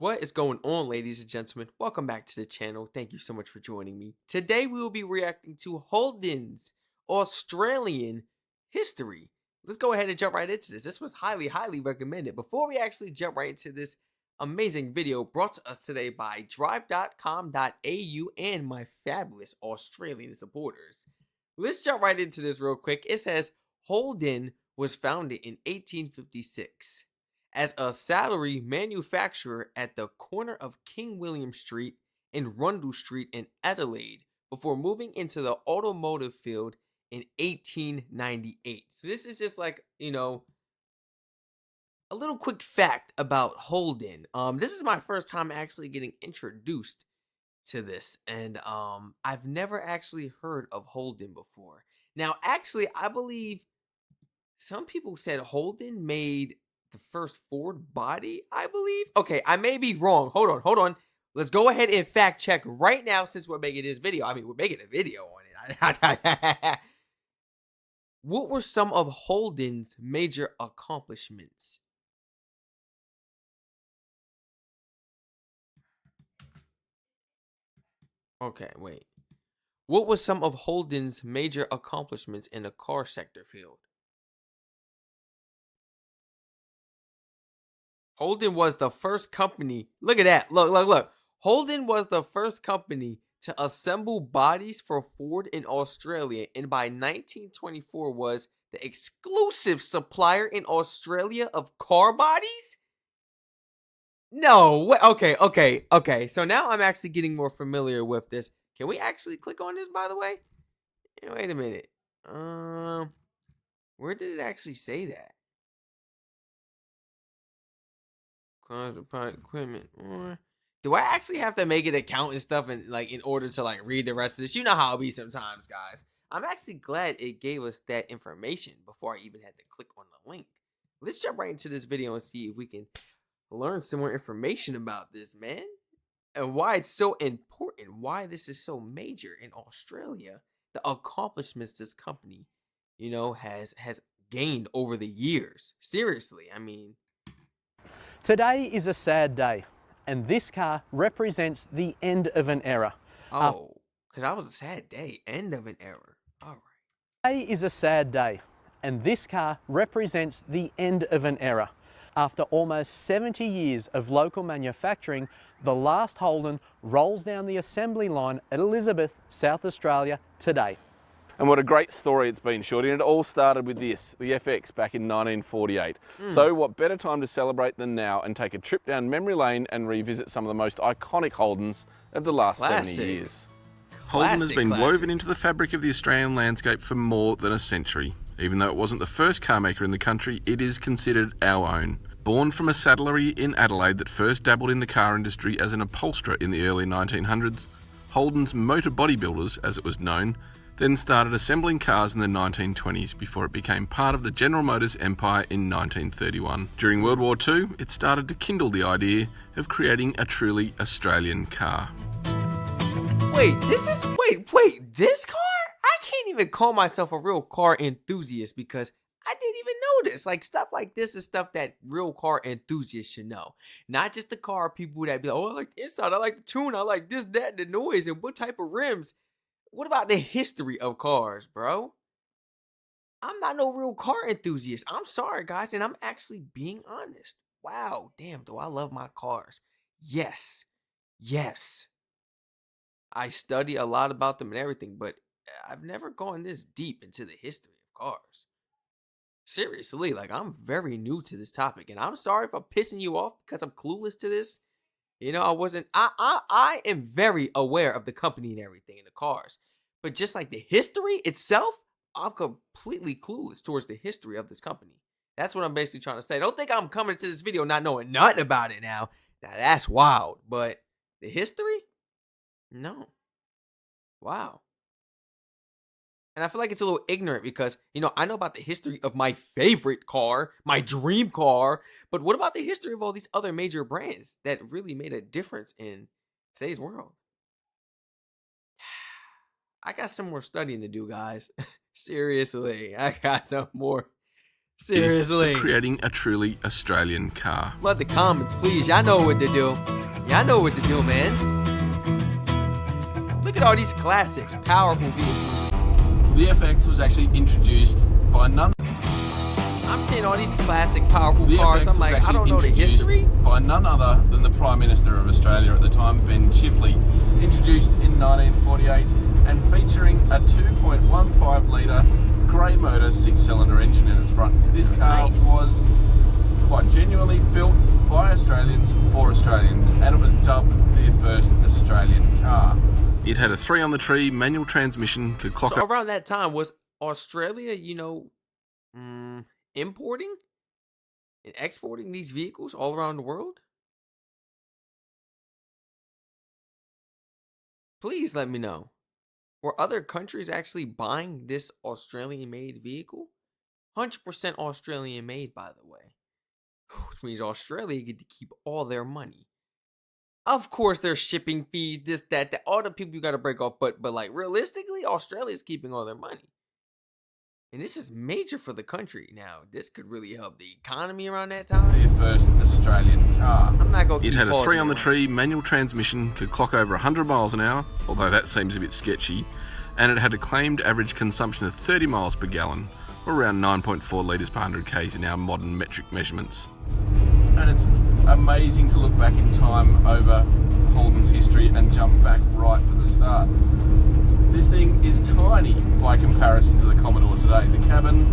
What is going on, ladies and gentlemen? Welcome back to the channel. Thank you so much for joining me. Today, we will be reacting to Holden's Australian history. Let's go ahead and jump right into this. This was highly recommended. Before we actually jump right into this amazing video brought to us today by drive.com.au and my fabulous Australian supporters. Let's jump right into this real quick. It says Holden was founded in 1856 as a salary manufacturer at the corner of King William Street and Rundle Street in Adelaide before moving into the automotive field in 1898. So this is just like, a little quick fact about Holden. This is my first time actually getting introduced to this, and I've never actually heard of Holden before. Now, actually, I believe some people said Holden made the first Ford body, I believe. Okay, I may be wrong. Hold on. Let's go ahead and fact check right now since we're making this video. I mean, we're making a video on it. What were some of Holden's major accomplishments? Okay, wait. What was some of Holden's major accomplishments in the car sector field? Holden was the first company. Look at that. Look. Holden was the first company to assemble bodies for Ford in Australia, and by 1924 was the exclusive supplier in Australia of car bodies? No, wait, okay. So now I'm actually getting more familiar with this. Can we actually click on this, by the way? Wait a minute. Where did it actually say that? Cars, product, equipment. Do I actually have to make an account and stuff and like in order to like read the rest of this? You know how it be sometimes, guys. I'm actually glad it gave us that information before I even had to click on the link. Let's jump right into this video and see if we can learn some more information about this, man. And why it's so important, why this is so major in Australia, the accomplishments this company, has gained over the years. Seriously, I mean, Today is a sad day, and this car represents the end of an era. oh, because that was a sad day, end of an era. All right. Today is a sad day, and this car represents the end of an era. After almost 70 years of local manufacturing, the last Holden rolls down the assembly line at Elizabeth, South Australia today. And what a great story it's been, Shorty. And it all started with this, the FX, back in 1948. So what better time to celebrate than now and take a trip down memory lane and revisit some of the most iconic Holdens of the last 70 years. Holden has been Classic. woven into the fabric of the Australian landscape for more than a century. Even though it wasn't the first car maker in the country, it is considered our own. Born from a saddlery in Adelaide that first dabbled in the car industry as an upholsterer in the early 1900s, Holden's Motor Bodybuilders, as it was known, then started assembling cars in the 1920s before it became part of the General Motors empire in 1931. During World War II, it started to kindle the idea of creating a truly Australian car. Wait, this car? I can't even call myself a real car enthusiast because I didn't even know this. Like, stuff like this is stuff that real car enthusiasts should know. Not just the car people that be like, oh, I like the inside, I like the tune, I like this, that, the noise, and what type of rims. What about the history of cars, bro? I'm not no real car enthusiast. I'm sorry, guys, and I'm actually being honest. Wow, damn, do I love my cars? Yes. I study a lot about them and everything, but I've never gone this deep into the history of cars. Seriously, like I'm very new to this topic, and I'm sorry if I'm pissing you off because I'm clueless to this. I wasn't. I am very aware of the company and everything in the cars, but just like the history itself, I'm completely clueless towards the history of this company. That's what I'm basically trying to say. Don't think I'm coming to this video not knowing nothing about it now. Now that's wild, but the history, no. Wow. And I feel like it's a little ignorant because, I know about the history of my favorite car, my dream car, but what about the history of all these other major brands that really made a difference in today's world? I got some more studying to do, guys. Seriously, I got some more Seriously. creating a truly Australian car. Flood the comments, please. Y'all know what to do. Y'all know what to do, man. Look at all these classics. Powerful vehicles. The FX was actually introduced by none. I'm seeing all these classic, powerful The cars. FX I'm was like, I actually don't know the introduced history. by none other than the Prime Minister of Australia at the time, Ben Chifley. Introduced in 1948 and featuring a 2.15 litre grey motor 6-cylinder engine in its front. This car Nice. was quite genuinely built by Australians for Australians, and it was dubbed their first Australian car. It had a 3 on the tree manual transmission, could clock So up around that time, was Australia, importing and exporting these vehicles all around the world? Please let me know. Were other countries actually buying this Australian-made vehicle? 100% Australian-made, by the way. Which means Australia get to keep all their money. Of course, there's shipping fees, this, that, all the people you got to break off. But like realistically, Australia's keeping all their money. And this is major for the country. Now, this could really help the economy around that time. Their first Australian car. I'm not going to It keep had a 3 pausing on the around. tree manual transmission, could clock over 100 miles an hour, although that seems a bit sketchy, and it had a claimed average consumption of 30 miles per gallon, or around 9.4 litres per 100 k's in our modern metric measurements. And it's amazing to look back in time over Holden's history and jump back right to the start. This thing is tiny by comparison to the Commodore today. The cabin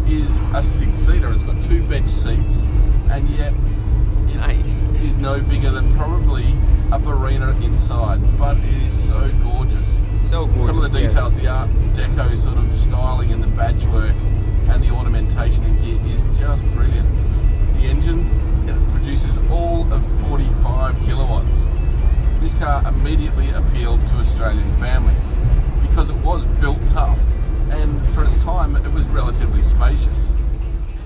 is a 6-seater. It's got 2 bench seats, and yet it Nice. is no bigger than probably a Barina inside, but it is so gorgeous. So gorgeous. Some of the yeah. details, the Art Deco sort of styling and the badge work and the ornamentation in here is just brilliant. The engine, it produces all of 45 kilowatts. This car immediately appealed to Australian families because it was built tough, and for its time it was relatively spacious.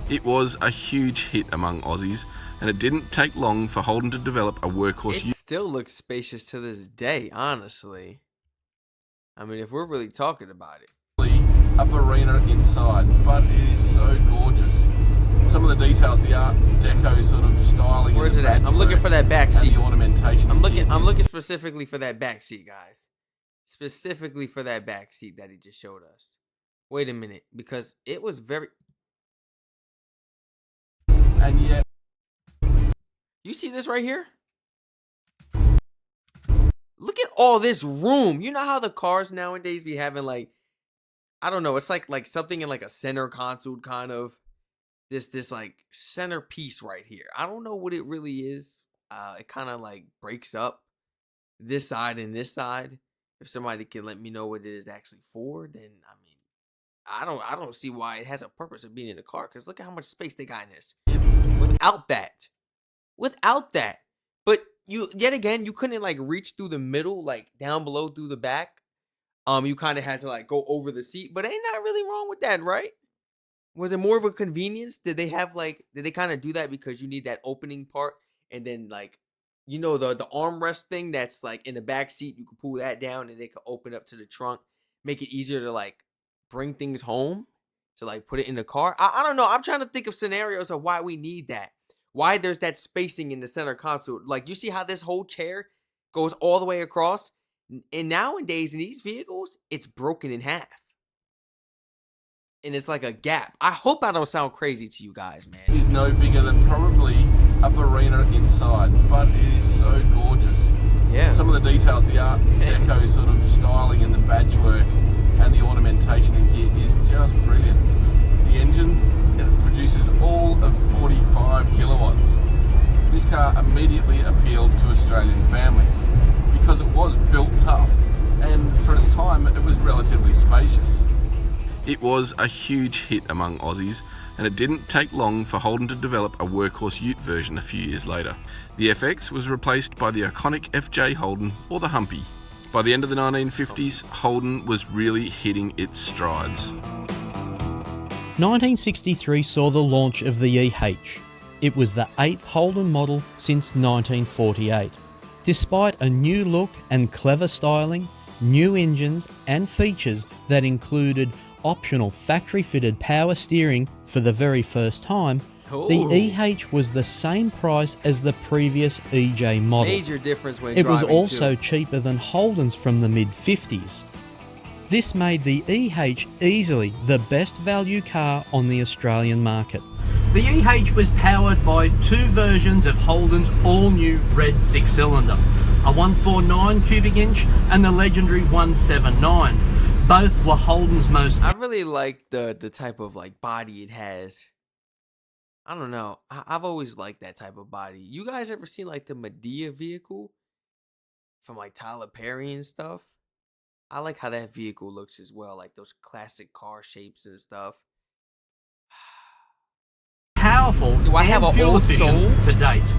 It was a huge hit among Aussies, and it didn't take long for Holden to develop a workhorse It still looks spacious to this day, honestly. I mean, if we're really talking about it. A Barina inside, but it is so gorgeous. Some of the details, the Art Deco sort of styling. Where's and it at? badge I'm looking work for that back and seat. the ornamentation. I'm in here is looking specifically for that back seat, guys. Specifically for that back seat that he just showed us. Wait a minute, because it was very. And yet, You see this right here? Look at all this room. You know how the cars nowadays be having like, I don't know, it's like something in like a center console kind of. This like centerpiece right here. I don't know what it really is. It kind of like breaks up this side and this side. If somebody can let me know what it is actually for, then I mean, I don't see why it has a purpose of being in the car. Because look at how much space they got in this. Without that, but you yet again you couldn't like reach through the middle, like down below through the back. You kind of had to like go over the seat, but ain't not really wrong with that, right? Was it more of a convenience? Did they kind of do that because you need that opening part and then like the armrest thing that's like in the back seat, you can pull that down and it can open up to the trunk, make it easier to like bring things home, to like put it in the car. I don't know. I'm trying to think of scenarios of why we need that. Why there's that spacing in the center console. Like you see how this whole chair goes all the way across? And nowadays in these vehicles, it's broken in half. And it's like a gap. I hope I don't sound crazy to you guys, man. is no bigger than probably a Barina inside, but it is so gorgeous. Yeah. Some of the details, the Art Deco sort of styling and the badge work and the ornamentation in here is just brilliant. The engine, it produces all of 45 kilowatts. This car immediately appealed to Australian families because it was built tough, and for its time it was relatively spacious. It was a huge hit among Aussies, and it didn't take long for Holden to develop a workhorse ute version a few years later. The FX was replaced by the iconic FJ Holden, or the Humpy. By the end of the 1950s, Holden was really hitting its strides. 1963 saw the launch of the EH. It was the 8th Holden model since 1948. Despite a new look and clever styling, new engines and features that included optional factory-fitted power steering for the very first time, the Ooh. EH was the same price as the previous EJ model. Major difference when It was driving, also too. cheaper than Holden's from the mid-50s. This made the EH easily the best value car on the Australian market. The EH was powered by two versions of Holden's all-new red six-cylinder, a 149 cubic inch and the legendary 179. Both were Holden's most... I really like the type of like body it has. I don't know. I've always liked that type of body. You guys ever seen like the Medea vehicle from like Tyler Perry and stuff? I like how that vehicle looks as well, like those classic car shapes and stuff. powerful Do I have and an fuel old efficient soul? to date.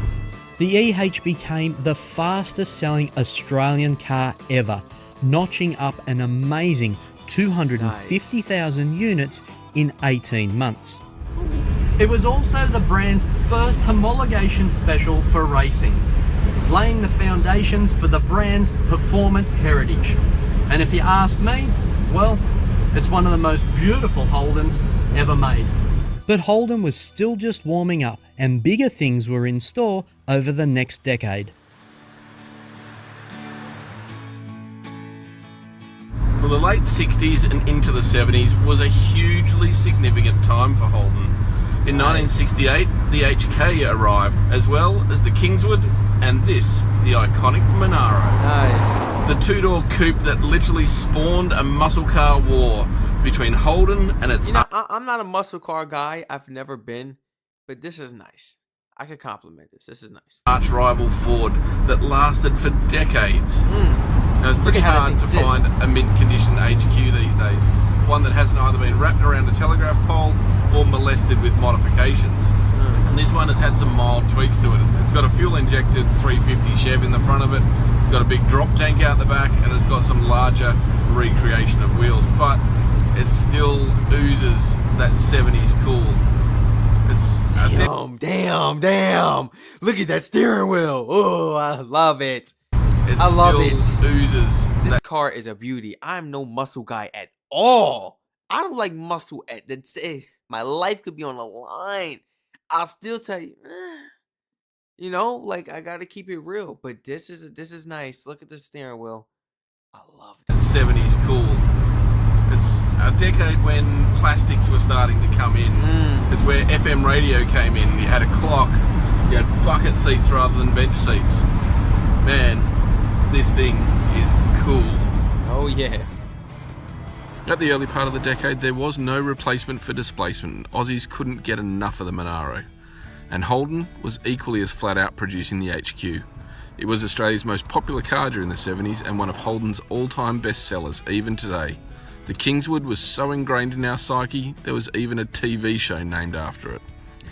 The EH became the fastest selling Australian car ever, notching up an amazing 250,000 units in 18 months. It was also the brand's first homologation special for racing, laying the foundations for the brand's performance heritage. And if you ask me, well, it's one of the most beautiful Holdens ever made. But Holden was still just warming up, and bigger things were in store over the next decade. Well, the late 60s and into the 70s was a hugely significant time for Holden. In 1968, the HK arrived, as well as the Kingswood and this, the iconic Monaro. Nice. It's the two-door coupe that literally spawned a muscle car war between Holden and its You know, I'm not a muscle car guy. I've never been, but this is nice. I could compliment this. This is nice. arch rival Ford that lasted for decades. Now, it's pretty Look at how hard that to thing sits. find a mint condition HQ these days. One that hasn't either been wrapped around a telegraph pole or molested with modifications. And this one has had some mild tweaks to it. It's got a fuel injected 350 Chev in the front of it. It's got a big drop tank out the back, and it's got some larger recreation of wheels. But it still oozes that 70s cool. It's Damn. Look at that steering wheel. Oh, I love it. I love it. Oozes. This car is a beauty. I'm no muscle guy at all. I don't like muscle at the my life could be on the line. I'll still tell you, you know, like I gotta keep it real. But this is nice. Look at the steering wheel. I love it. 70s cool. It's a decade when plastics were starting to come in. It's where FM radio came in. You had a clock. You had bucket seats rather than bench seats. Man, this thing is cool. Oh yeah. At the early part of the decade, there was no replacement for displacement. Aussies couldn't get enough of the Monaro. And Holden was equally as flat out producing the HQ. It was Australia's most popular car during the 70s and one of Holden's all-time best sellers, even today. The Kingswood was so ingrained in our psyche, there was even a TV show named after it.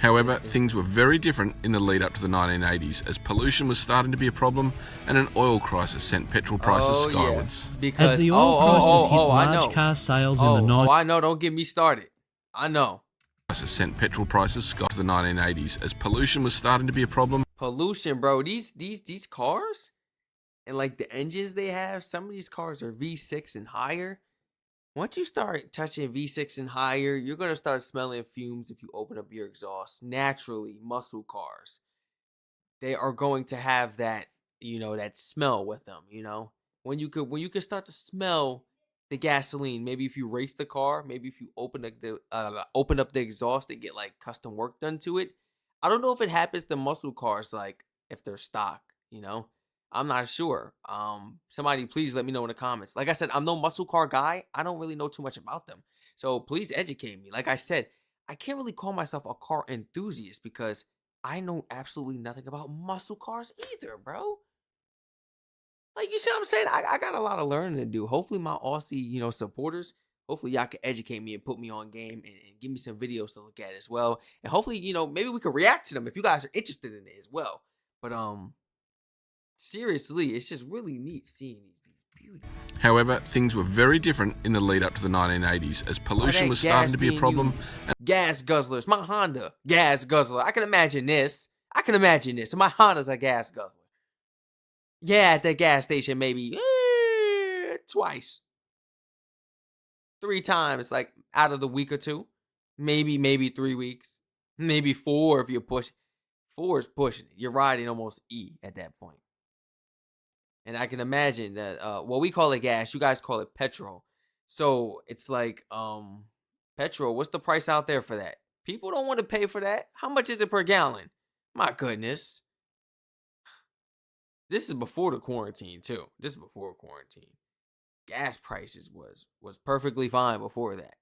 However, things were very different in the lead up to the 1980s as pollution was starting to be a problem and an oil crisis sent petrol prices skywards. Yeah. Because As the oil prices hit I know. large car sales in the I know. Don't get me started. I know. Sent petrol prices sky to the 1980s as pollution was starting to be a problem. Pollution, bro. These cars and like the engines they have, some of these cars are V6 and higher. Once you start touching V6 and higher, you're going to start smelling fumes if you open up your exhaust. Naturally, muscle cars, they are going to have that, you know, that smell with them, you know. When you could start to smell the gasoline, maybe if you race the car, maybe if you open up the exhaust and get like custom work done to it. I don't know if it happens to muscle cars like if they're stock, you know. I'm not sure. Somebody please let me know in the comments. Like I said, I'm no muscle car guy. I don't really know too much about them. So please educate me. Like I said, I can't really call myself a car enthusiast because I know absolutely nothing about muscle cars either, bro. Like, you see what I'm saying? I got a lot of learning to do. Hopefully my Aussie, you know, supporters, hopefully y'all can educate me and put me on game and give me some videos to look at as well. And hopefully, you know, maybe we can react to them if you guys are interested in it as well. But seriously, it's just really neat seeing these beauties. However, things were very different in the lead up to the 1980s as pollution was starting to be a problem. Gas guzzlers. My Honda, gas guzzler. I can imagine this. My Honda's a gas guzzler. Yeah, at the gas station, maybe twice. 3 times, like out of the week or two. Maybe 3 weeks. Maybe 4 if you're pushing. 4 is pushing it. You're riding almost E at that point. And I can imagine that well, we call it gas, you guys call it petrol. So it's like petrol, what's the price out there for that? People don't want to pay for that. How much is it per gallon? My goodness. This is before the quarantine too. This is before quarantine. Gas prices was perfectly fine before that.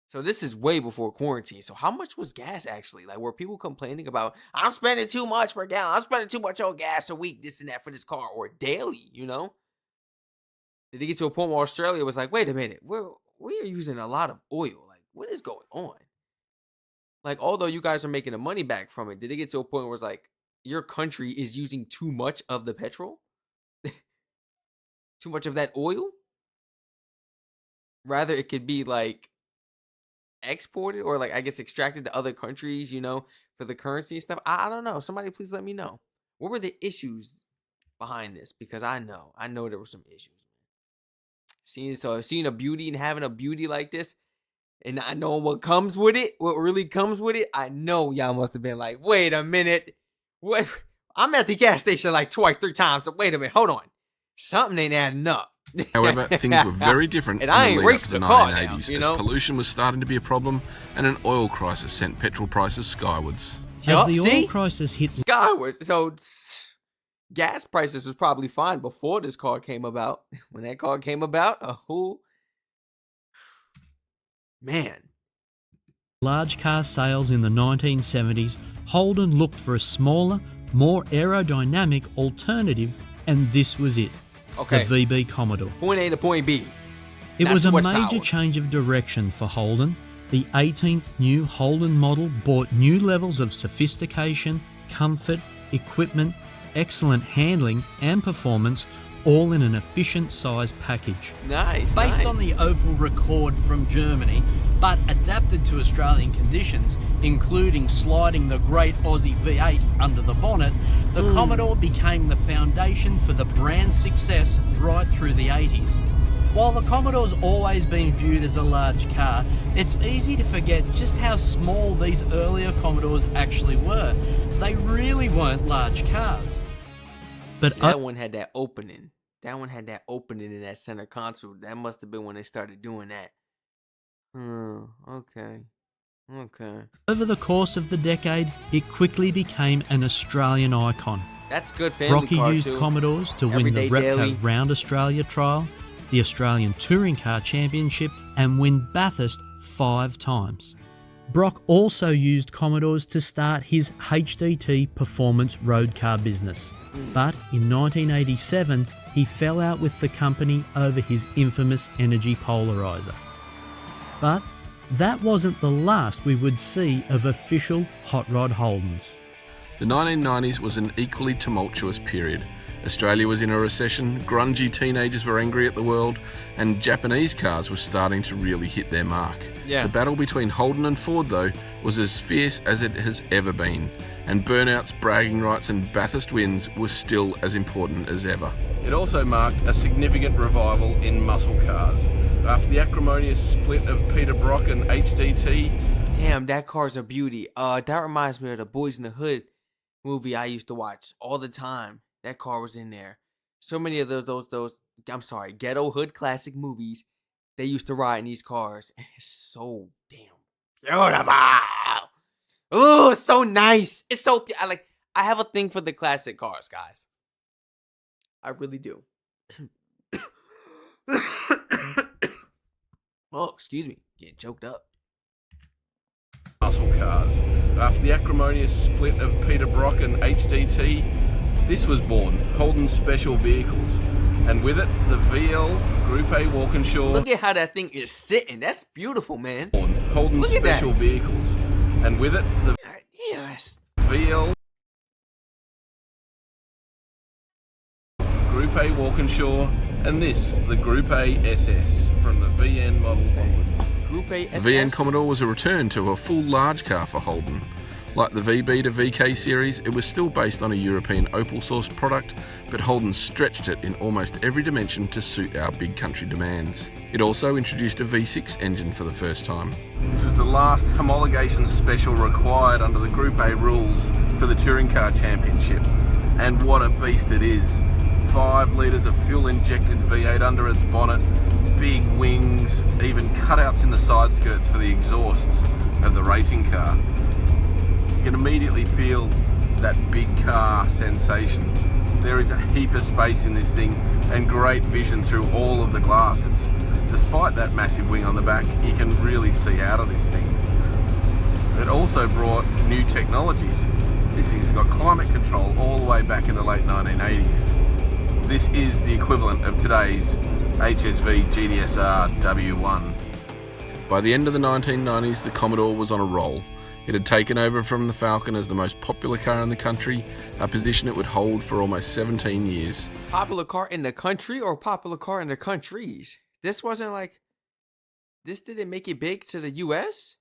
So this is way before quarantine. So how much was gas actually? Like, were people complaining about, I'm spending too much per gallon, I'm spending too much on gas a week, this and that for this car, or daily, you know? Did it get to a point where Australia was like, wait a minute, we are using a lot of oil. Like, what is going on? Like, although you guys are making the money back from it, did it get to a point where it's like, your country is using too much of the petrol? Too much of that oil? Rather, it could be like exported or like, I guess, extracted to other countries, you know, for the currency and stuff. I don't know. Somebody please let me know. What were the issues behind this? Because I know there were some issues. Seeing a beauty and having a beauty like this, and I know what comes with it, what really comes with it, I know y'all must have been like, wait a minute. What? I'm at the gas station like twice, 3 times. So wait a minute, hold on. Something ain't adding up. However, things were very different And in I the ain't lead up racing to the the car 1980s, now, you know? as pollution was starting to be a problem and an oil crisis sent petrol prices skywards. As the See? oil crisis hit Skywards. So gas prices was probably fine before this car came about. When that car came about, man. large car sales in the 1970s, Holden looked for a smaller, more aerodynamic alternative, and this was it. Okay. The VB Commodore. Point A to point B. It Not was too a much major power. change of direction for Holden. The 18th new Holden model brought new levels of sophistication, comfort, equipment, excellent handling and performance, all in an efficient sized package. Nice. Based nice. on the Opel Record from Germany, but adapted to Australian conditions, including sliding the great Aussie V8 under the bonnet, the Commodore became the foundation for the brand's success right through the 80s. While the Commodore's always been viewed as a large car, it's easy to forget just how small these earlier Commodores actually were. They really weren't large cars. But See, that one had that opening. That one had that opening in that center console. That must have been when they started doing that. Okay. over the course of the decade, it quickly became an Australian icon. That's good family Rocky car used too. Commodores to win Everyday the daily. Repco Round Australia trial, the Australian Touring Car Championship, and win Bathurst 5 times. Brock also used Commodores to start his HDT performance road car business. But in 1987, he fell out with the company over his infamous energy polarizer. But that wasn't the last we would see of official Hot Rod Holdens. The 1990s was an equally tumultuous period. Australia was in a recession, grungy teenagers were angry at the world, and Japanese cars were starting to really hit their mark. Yeah. The battle between Holden and Ford, though, was as fierce as it has ever been, and burnouts, bragging rights and Bathurst wins were still as important as ever. It also marked a significant revival in muscle cars. After the acrimonious split of Peter Brock and HDT, Damn, that car's a beauty. That reminds me of the Boys in the Hood movie I used to watch all the time. That car was in there. So many of those ghetto hood classic movies, they used to ride in these cars. And it's so damn beautiful. Oh, it's so nice. It's so I have a thing for the classic cars, guys. I really do. Oh, excuse me. Getting choked up. muscle cars. After the acrimonious split of Peter Brock and HDT, this was born, Holden Special Vehicles, and with it, the VL Group A Walkinshaw. Look at how that thing is sitting. That's beautiful, man. Holden Look at that. Special Vehicles, and with it, the Yes. VL Group A Walkinshaw, and this, the Group A SS, from the VN model onwards. Group A The SS. VN Commodore was a return to a full large car for Holden. Like the VB to VK series, it was still based on a European Opel-sourced product, but Holden stretched it in almost every dimension to suit our big country demands. It also introduced a V6 engine for the first time. This was the last homologation special required under the Group A rules for the Touring Car Championship. And what a beast it is. 5 litres of fuel-injected V8 under its bonnet, big wings, even cutouts in the side skirts for the exhausts of the racing car. You can immediately feel that big car sensation. There is a heap of space in this thing and great vision through all of the glass. Despite that massive wing on the back, you can really see out of this thing. It also brought new technologies. This thing's got climate control all the way back in the late 1980s. This is the equivalent of today's HSV GTSR W1. By the end of the 1990s, the Commodore was on a roll. It had taken over from the Falcon as the most popular car in the country, a position it would hold for almost 17 years. Popular car in the country or popular car in the countries? This wasn't like, this didn't make it big to the US,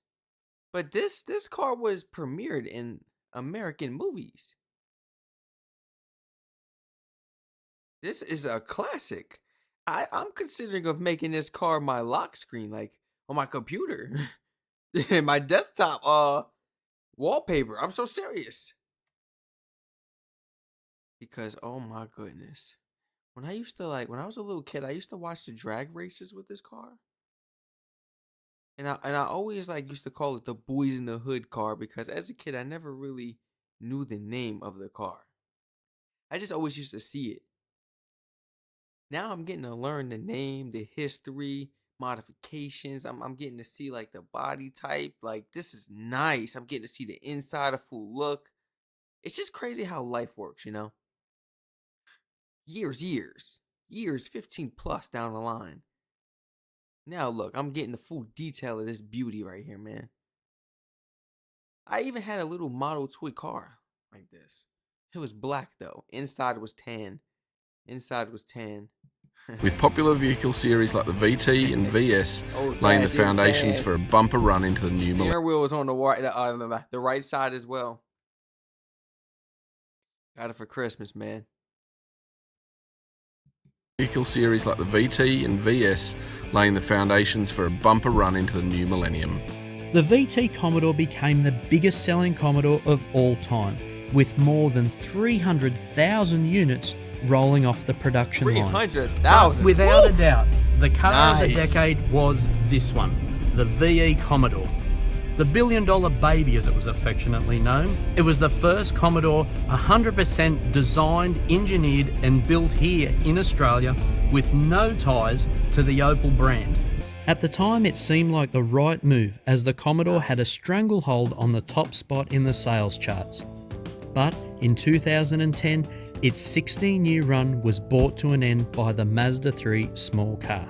but this car was premiered in American movies. This is a classic. I'm considering of making this car my lock screen, like on my computer. My desktop wallpaper. I'm so serious. Because oh my goodness. When I was a little kid, I used to watch the drag races with this car. And I always used to call it the Boys in the Hood car because as a kid I never really knew the name of the car. I just always used to see it. Now I'm getting to learn the name, the history, modifications. I'm getting to see the body type. This is nice. I'm getting to see the inside, a full look. It's just crazy how life works, you know? Years, 15 plus down the line. Now look, I'm getting the full detail of this beauty right here, man. I even had a little model toy car like this. It was black though. Inside was tan. With popular vehicle series like the VT and VS laying the foundations for a bumper run into the new millennium. Steering wheel was on the right side as well. Got it for Christmas, man. Vehicle series like the VT and VS laying the foundations for a bumper run into the new millennium. The VT Commodore became the biggest selling Commodore of all time, with more than 300,000 units rolling off the production line. 300,000. Without a doubt, the car of the Nice. decade was this one, the VE Commodore. The billion-dollar baby, as it was affectionately known. It was the first Commodore 100% designed, engineered and built here in Australia with no ties to the Opel brand. At the time, it seemed like the right move as the Commodore had a stranglehold on the top spot in the sales charts. But in 2010, its 16-year run was brought to an end by the Mazda 3 small car.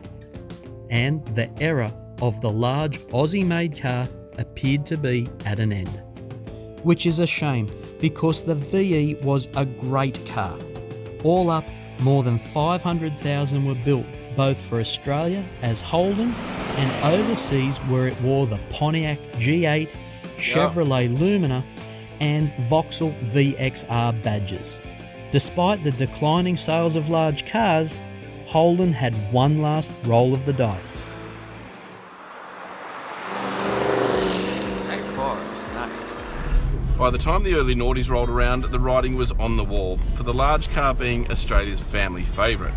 And the era of the large Aussie-made car appeared to be at an end. Which is a shame because the VE was a great car. All up, more than 500,000 were built, both for Australia as Holden and overseas where it wore the Pontiac G8, Chevrolet Lumina and Vauxhall VXR badges. Despite the declining sales of large cars, Holden had one last roll of the dice. That car is nice. By the time the early noughties rolled around, the writing was on the wall, for the large car being Australia's family favourite.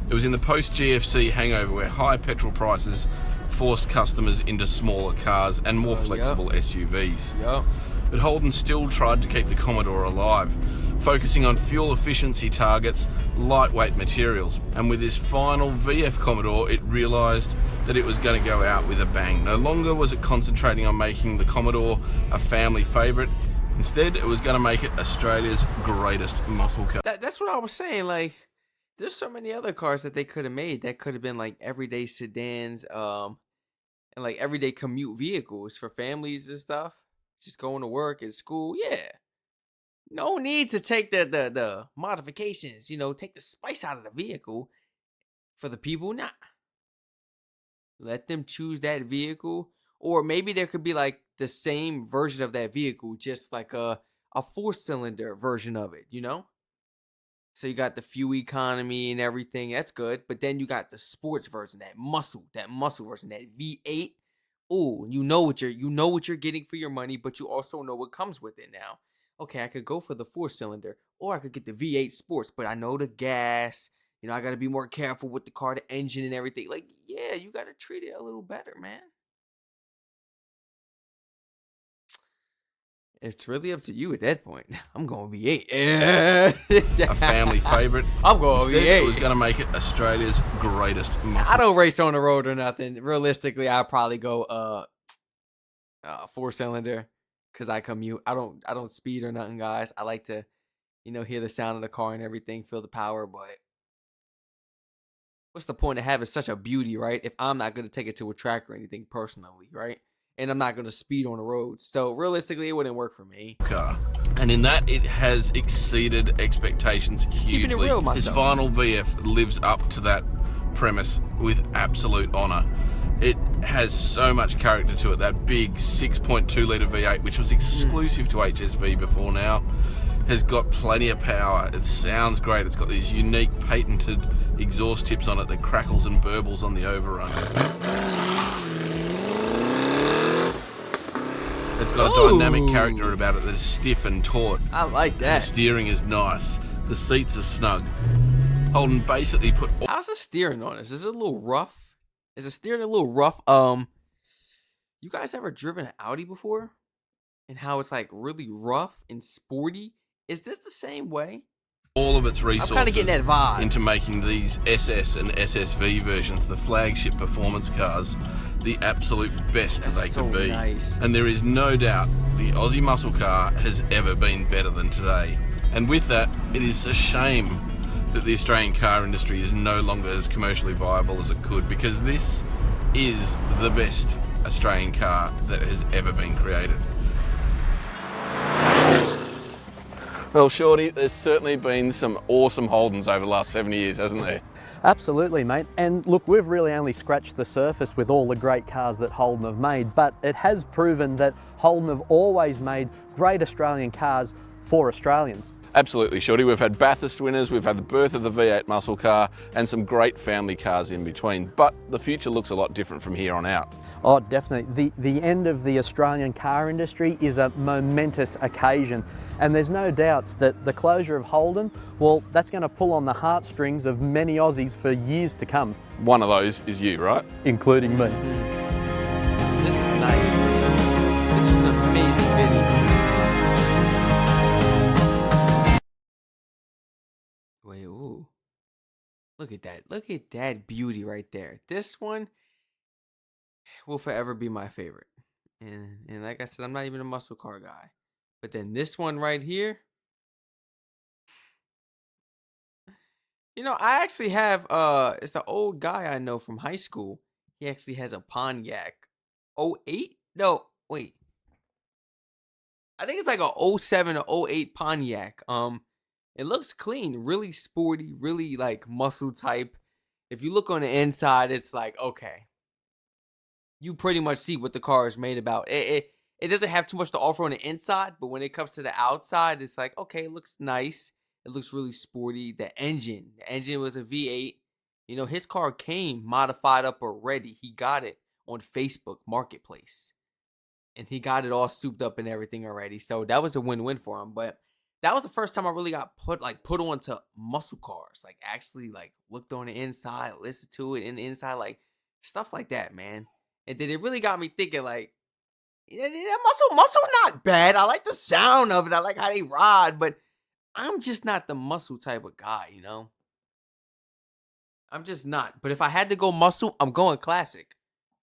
It was in the post-GFC hangover where high petrol prices forced customers into smaller cars and more flexible SUVs. Yup. But Holden still tried to keep the Commodore alive, focusing on fuel efficiency targets, lightweight materials. And with this final VF Commodore, it realised that it was going to go out with a bang. No longer was it concentrating on making the Commodore a family favourite. Instead, it was going to make it Australia's greatest muscle car. That's what I was saying. There's so many other cars that they could have made that could have been everyday sedans, and everyday commute vehicles for families and stuff. Just going to work and school. Yeah. No need to take the modifications, take the spice out of the vehicle for the people. Nah. Let them choose that vehicle Or maybe there could be like the same version of that vehicle, just like a 4-cylinder version of it, you know? So you got the fuel economy and everything. That's good. But then you got the sports version, that muscle version, that V8. Oh, you know what you're getting for your money, but you also know what comes with it now. Okay, I could go for the 4-cylinder, or I could get the V8 sports, but I know the gas. I got to be more careful with the car, the engine, and everything. Like, yeah, you got to treat it a little better, man. It's really up to you at that point. I'm going V8. A family favourite. I'm going Instead, it was V8. going to make it Australia's greatest muscle. I don't race on the road or nothing. Realistically, I'll probably go 4-cylinder because I commute. I don't speed or nothing, guys. I like to, hear the sound of the car and everything, feel the power. But what's the point of having such a beauty, right? If I'm not gonna take it to a track or anything personally, right? And I'm not gonna speed on the roads. So realistically, it wouldn't work for me. Car. And in that, it has exceeded expectations Just hugely. keeping it real, His myself. final VF lives up to that premise with absolute honour. It has so much character to it. That big 6.2 litre V8, which was exclusive to HSV before now, has got plenty of power. It sounds great. It's got these unique patented exhaust tips on it that crackles and burbles on the overrun. It's got a dynamic character about it that's stiff and taut. I like The that. steering is nice. The seats are snug. Holden basically put all How's the steering on this? Is it a little rough? Is the steering a little rough? You guys ever driven an Audi before? And how it's like really rough and sporty? Is this the same way? of its I'm resources kind of getting that vibe. into making these SS and SSV versions, the flagship performance cars, the absolute best That's they so could be. nice. And there is no doubt the Aussie muscle car has ever been better than today. And with that, it is a shame that the Australian car industry is no longer as commercially viable as it could, because this is the best Australian car that has ever been created. Well, Shorty, there's certainly been some awesome Holdens over the last 70 years, hasn't there? Absolutely, mate. And look, we've really only scratched the surface with all the great cars that Holden have made, but it has proven that Holden have always made great Australian cars for Australians. Absolutely, Shorty. We've had Bathurst winners, we've had the birth of the V8 muscle car, and some great family cars in between. But the future looks a lot different from here on out. Oh, definitely. The end of the Australian car industry is a momentous occasion, and there's no doubts that the closure of Holden, well, that's going to pull on the heartstrings of many Aussies for years to come, One of those is you, right? including me. This is nice. This is an amazing video. Wait, ooh. Look at that. Look at that beauty right there. This one will forever be my favorite. And like I said, I'm not even a muscle car guy. But then this one right here. I actually have it's an old guy I know from high school. He actually has a Pontiac 08? No, wait. I think it's like a 07 or 08 Pontiac. It looks clean, really sporty, really like muscle type. If you look on the inside, it's like, okay, you pretty much see what the car is made about. It doesn't have too much to offer on the inside, but when it comes to the outside, it's like, okay, it looks nice. It looks really sporty. The engine was a V8. His car came modified up already. He got it on Facebook Marketplace. And he got it all souped up and everything already. So that was a win-win for him. But that was the first time I really got put onto muscle cars. Like actually like looked on the inside, listened to it in the inside, like stuff like that, man. And then it really got me thinking like, that muscle not bad. I like the sound of it. I like how they ride, but I'm just not the muscle type of guy, I'm just not. But if I had to go muscle, I'm going classic.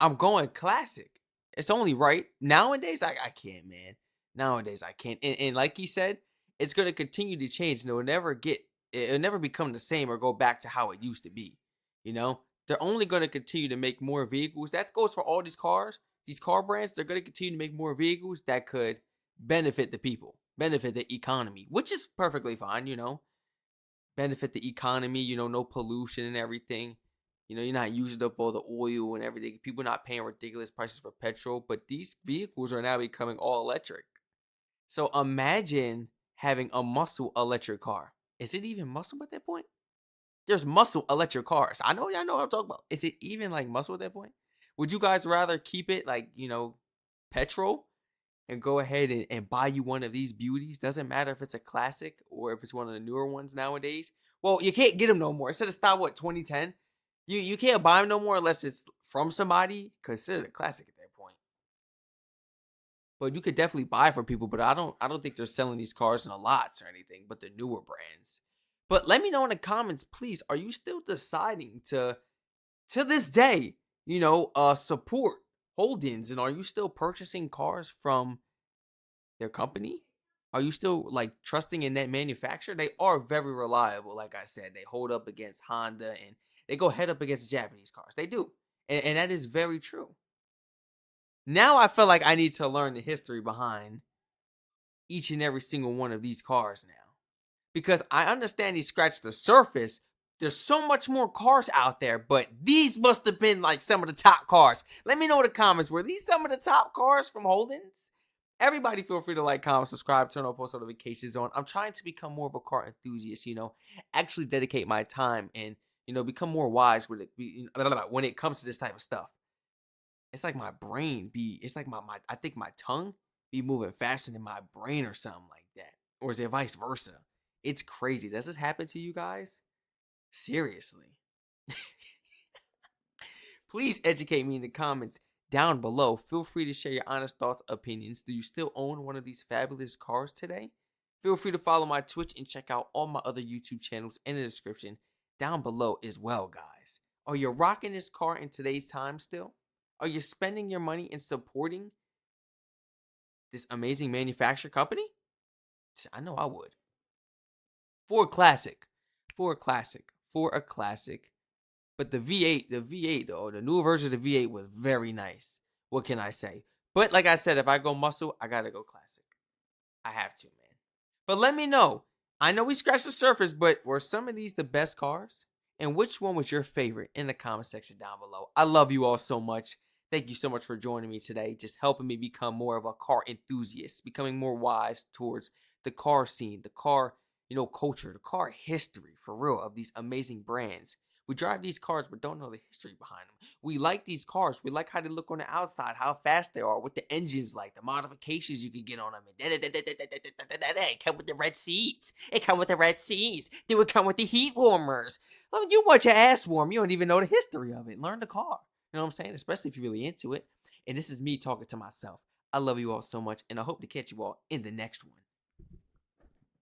It's only right. Nowadays, I can't, man. Nowadays, I can't. And like he said, it's going to continue to change. And it'll never become the same or go back to how it used to be. They're only going to continue to make more vehicles. That goes for all these cars. These car brands, they're going to continue to make more vehicles that could benefit the people, benefit the economy, which is perfectly fine, benefit the economy, no pollution and everything. You're not using up all the oil and everything. People not paying ridiculous prices for petrol, but these vehicles are now becoming all electric. So imagine having a muscle electric car. Is it even muscle at that point? There's muscle electric cars. I know y'all know what I'm talking about. Is it even like muscle at that point? Would you guys rather keep it like, petrol and go ahead and buy you one of these beauties? Doesn't matter if it's a classic or if it's one of the newer ones nowadays. Well, you can't get them no more. It said it stopped, 2010? You can't buy them no more unless it's from somebody. Consider it a classic at that point. But you could definitely buy for people, but I don't think they're selling these cars in a lots or anything, but the newer brands. But let me know in the comments, please. Are you still deciding to this day, support Holdens, and are you still purchasing cars from their company? Are you still like trusting in that manufacturer? They are very reliable. Like I said, they hold up against Honda and they go head up against Japanese cars. They do. And that is very true. Now I feel like I need to learn the history behind each and every single one of these cars now. Because I understand he scratched the surface. There's so much more cars out there, but these must have been like some of the top cars. Let me know in the comments, were these some of the top cars from Holden's? Everybody feel free to like, comment, subscribe, turn on post notifications on. I'm trying to become more of a car enthusiast, actually dedicate my time and, become more wise with it when it comes to this type of stuff. It's like my brain it's like I think my tongue be moving faster than my brain or something like that. Or is it vice versa? It's crazy. Does this happen to you guys? Seriously. Please educate me in the comments down below. Feel free to share your honest thoughts, opinions. Do you still own one of these fabulous cars today? Feel free to follow my Twitch and check out all my other YouTube channels in the description down below as well, guys. Are you rocking this car in today's time still? Are you spending your money and supporting this amazing manufacturer company? I know I would. For a classic. But the V8 though, the newer version of the V8 was very nice. What can I say? But like I said, if I go muscle, I gotta go classic. I have to, man. But let me know. I know we scratched the surface, but were some of these the best cars? And which one was your favorite in the comment section down below? I love you all so much. Thank you so much for joining me today. Just helping me become more of a car enthusiast, becoming more wise towards the car scene, the car, culture, the car history for real of these amazing brands. We drive these cars but don't know the history behind them. We like these cars. We like how they look on the outside, how fast they are, what the engine's like, the modifications you can get on them. It come with the red seats. It come with the red seats. Do it come with the heat warmers? Well, you want your ass warm. You don't even know the history of it. Learn the car. You know what I'm saying? Especially if you're really into it. And this is me talking to myself. I love you all so much, and I hope to catch you all in the next one.